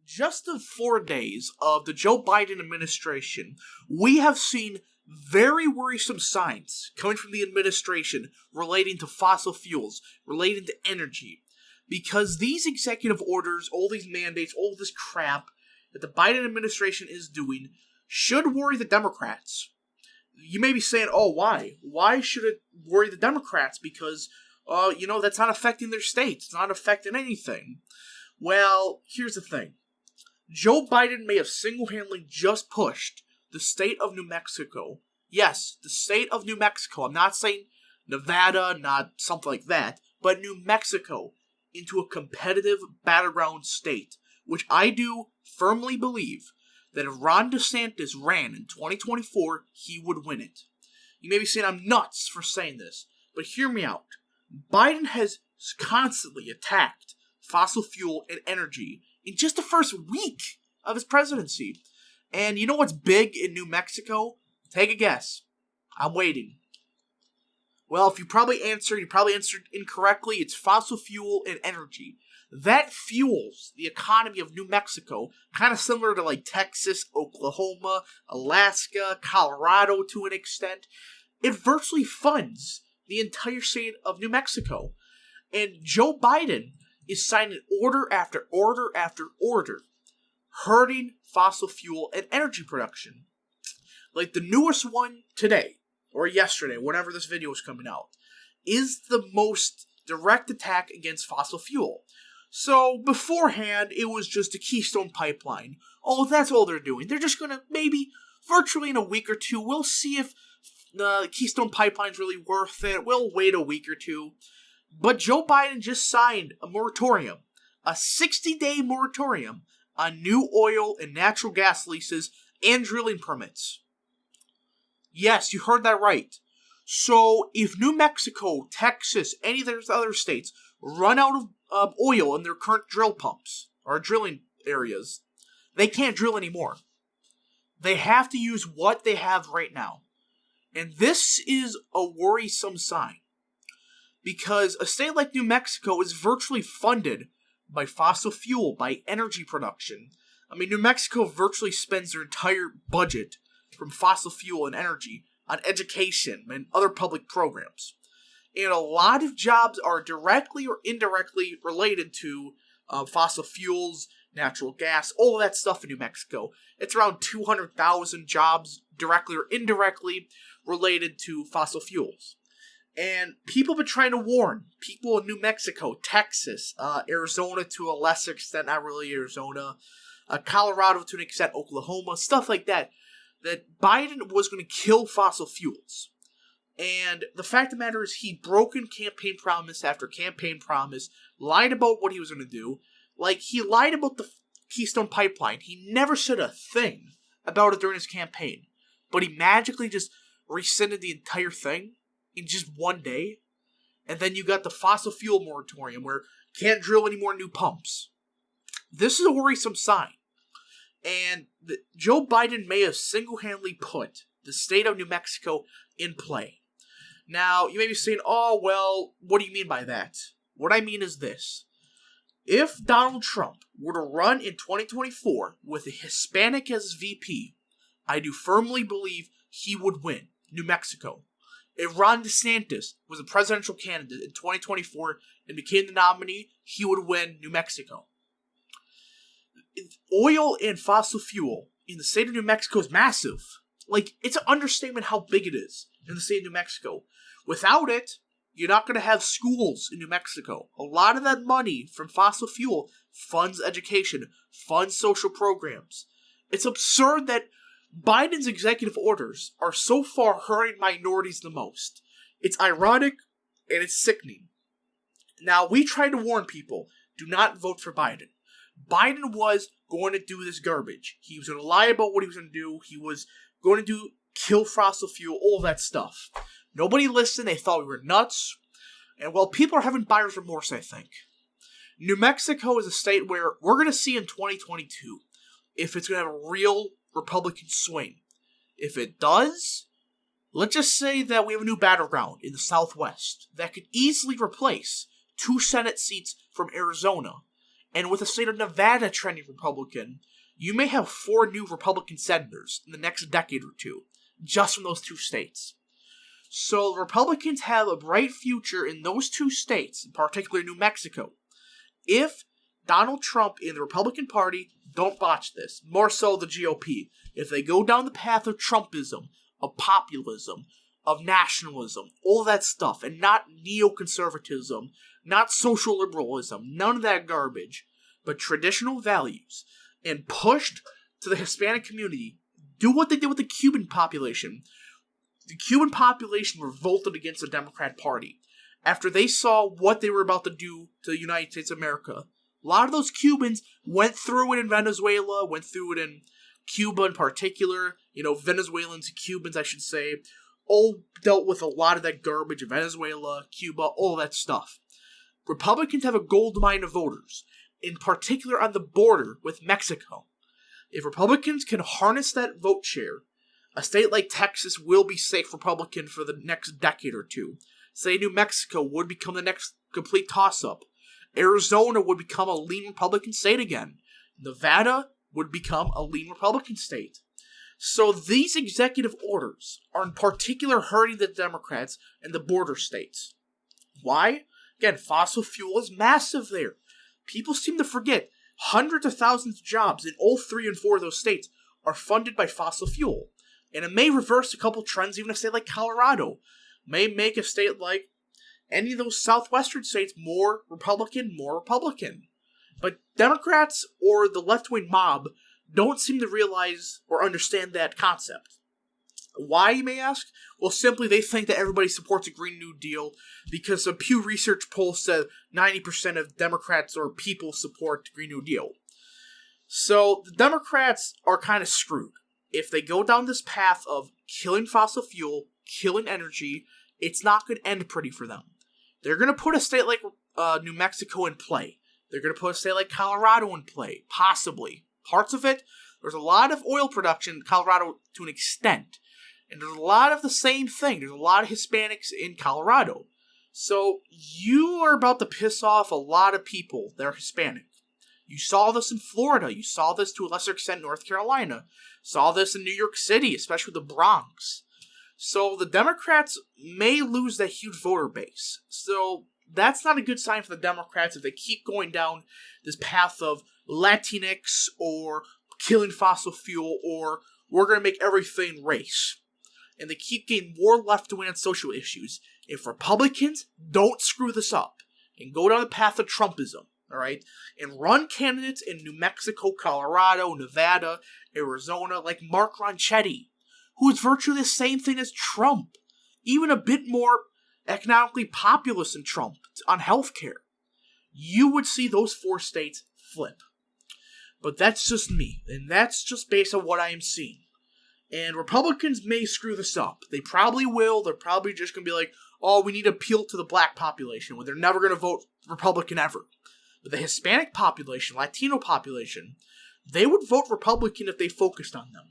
just in 4 days of the Joe Biden administration, we have seen very worrisome signs coming from the administration relating to fossil fuels, relating to energy. Because these executive orders, all these mandates, all this crap that the Biden administration is doing should worry the Democrats. You may be saying, oh, why? Why should it worry the Democrats? Because, that's not affecting their states. It's not affecting anything. Well, here's the thing. Joe Biden may have single-handedly just pushed the state of New Mexico. Yes, the state of New Mexico. I'm not saying Nevada, not something like that, but New Mexico into a competitive battleground state, which I do firmly believe that if Ron DeSantis ran in 2024, he would win it. You may be saying I'm nuts for saying this, but hear me out. Biden has constantly attacked fossil fuel and energy in just the first week of his presidency. And you know what's big in New Mexico? Take a guess. I'm waiting. Well, if you probably answered incorrectly. It's fossil fuel and energy. That fuels the economy of New Mexico, kind of similar to like Texas, Oklahoma, Alaska, Colorado to an extent. It virtually funds the entire state of New Mexico. And Joe Biden is signing order after order after order, hurting fossil fuel and energy production. Like the newest one today, or yesterday, whenever this video is coming out, is the most direct attack against fossil fuel. So, beforehand, it was just a Keystone Pipeline. Oh, that's all they're doing. They're just gonna, maybe, virtually in a week or two, we'll see if the Keystone Pipeline's really worth it. We'll wait a week or two. But Joe Biden just signed a moratorium, a 60-day moratorium on new oil and natural gas leases and drilling permits. Yes, you heard that right. So, if New Mexico, Texas, any of those other states run out of oil in their current drill pumps or drilling areas, they can't drill anymore. They have to use what they have right now. And this is a worrisome sign. Because a state like New Mexico is virtually funded by fossil fuel, by energy production. I mean, New Mexico virtually spends their entire budget from fossil fuel and energy on education and other public programs. And a lot of jobs are directly or indirectly related to fossil fuels, natural gas, all of that stuff in New Mexico. It's around 200,000 jobs directly or indirectly related to fossil fuels. And people have been trying to warn people in New Mexico, Texas, Arizona to a lesser extent, not really Arizona, Colorado to an extent, Oklahoma, stuff like that Biden was going to kill fossil fuels. And the fact of the matter is he broken campaign promise after campaign promise, lied about what he was going to do. Like, he lied about the Keystone Pipeline. He never said a thing about it during his campaign. But he magically just rescinded the entire thing in just one day. And then you got the fossil fuel moratorium where can't drill any more new pumps. This is a worrisome sign. And Joe Biden may have single-handedly put the state of New Mexico in play. Now, you may be saying, oh, well, what do you mean by that? What I mean is this. If Donald Trump were to run in 2024 with a Hispanic as VP, I do firmly believe he would win New Mexico. If Ron DeSantis was a presidential candidate in 2024 and became the nominee, he would win New Mexico. Oil and fossil fuel in the state of New Mexico is massive. Like, it's an understatement how big it is in the state of New Mexico. Without it, you're not going to have schools in New Mexico. A lot of that money from fossil fuel funds education, funds social programs. It's absurd that Biden's executive orders are so far hurting minorities the most. It's ironic and it's sickening. Now, we try to warn people, do not vote for Biden. Biden was going to do this garbage. He was going to lie about what he was going to do. He was going to kill fossil fuel, all that stuff. Nobody listened. They thought we were nuts. And, well, people are having buyer's remorse, I think. New Mexico is a state where we're going to see in 2022 if it's going to have a real Republican swing. If it does, let's just say that we have a new battleground in the Southwest that could easily replace 2 Senate seats from Arizona. And with the state of Nevada trending Republican, you may have 4 new Republican senators in the next decade or two, just from those 2 states. So Republicans have a bright future in those 2 states, in particular New Mexico, if Donald Trump and the Republican Party don't botch this, more so the GOP. If they go down the path of Trumpism, of populism, of nationalism, all that stuff, and not neoconservatism, not social liberalism, none of that garbage, but traditional values, and pushed to the Hispanic community, do what they did with the Cuban population. The Cuban population revolted against the Democrat Party. After they saw what they were about to do to the United States of America, a lot of those Cubans went through it in Venezuela, went through it in Cuba in particular. Venezuelans and Cubans, I should say, all dealt with a lot of that garbage in Venezuela, Cuba, all that stuff. Republicans have a gold mine of voters, in particular on the border with Mexico. If Republicans can harness that vote share, a state like Texas will be safe Republican for the next decade or two. Say New Mexico would become the next complete toss-up. Arizona would become a lean Republican state again. Nevada would become a lean Republican state. So these executive orders are in particular hurting the Democrats and the border states. Why? Again, fossil fuel is massive there. People seem to forget hundreds of thousands of jobs in all 3 and 4 of those states are funded by fossil fuel. And it may reverse a couple trends, even a state like Colorado. May make a state like any of those southwestern states more Republican. But Democrats or the left-wing mob don't seem to realize or understand that concept. Why, you may ask? Well, simply they think that everybody supports a Green New Deal because a Pew Research poll said 90% of Democrats or people support the Green New Deal. So the Democrats are kind of screwed. If they go down this path of killing fossil fuel, killing energy, it's not going to end pretty for them. They're going to put a state like New Mexico in play. They're going to put a state like Colorado in play, possibly. Parts of it, there's a lot of oil production in Colorado to an extent. And there's a lot of the same thing. There's a lot of Hispanics in Colorado. So you are about to piss off a lot of people that are Hispanic. You saw this in Florida. You saw this to a lesser extent in North Carolina. Saw this in New York City, especially the Bronx. So the Democrats may lose that huge voter base. So that's not a good sign for the Democrats if they keep going down this path of Latinx or killing fossil fuel or we're going to make everything race. And they keep getting more left-wing on social issues. If Republicans don't screw this up and go down the path of Trumpism, alright, and run candidates in New Mexico, Colorado, Nevada, Arizona, like Mark Ronchetti, who is virtually the same thing as Trump, even a bit more economically populist than Trump on healthcare, you would see those 4 states flip. But that's just me, and that's just based on what I am seeing. And Republicans may screw this up. They probably will. They're probably just going to be like, oh, we need to appeal to the black population, when they're never going to vote Republican ever. But the Hispanic population, Latino population, they would vote Republican if they focused on them.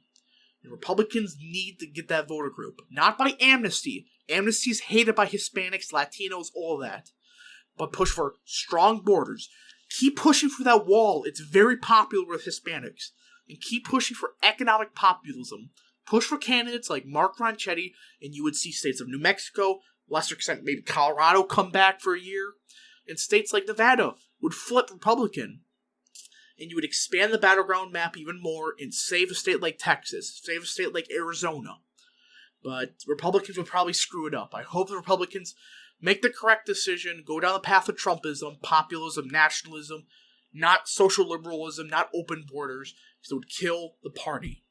And Republicans need to get that voter group. Not by amnesty. Amnesty is hated by Hispanics, Latinos, all that. But push for strong borders. Keep pushing for that wall. It's very popular with Hispanics. And keep pushing for economic populism. Push for candidates like Mark Ronchetti, and you would see states of New Mexico, lesser extent maybe Colorado come back for a year. And states like Nevada would flip Republican. And you would expand the battleground map even more and save a state like Texas, save a state like Arizona. But Republicans would probably screw it up. I hope the Republicans make the correct decision, go down the path of Trumpism, populism, nationalism, not social liberalism, not open borders, because it would kill the party.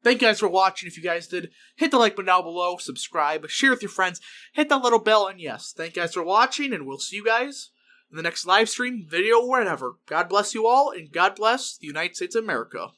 Thank you guys for watching. If you guys did, hit the like button down below, subscribe, share with your friends, hit that little bell, and yes, thank you guys for watching, and we'll see you guys in the next live stream, video, or whatever. God bless you all, and God bless the United States of America.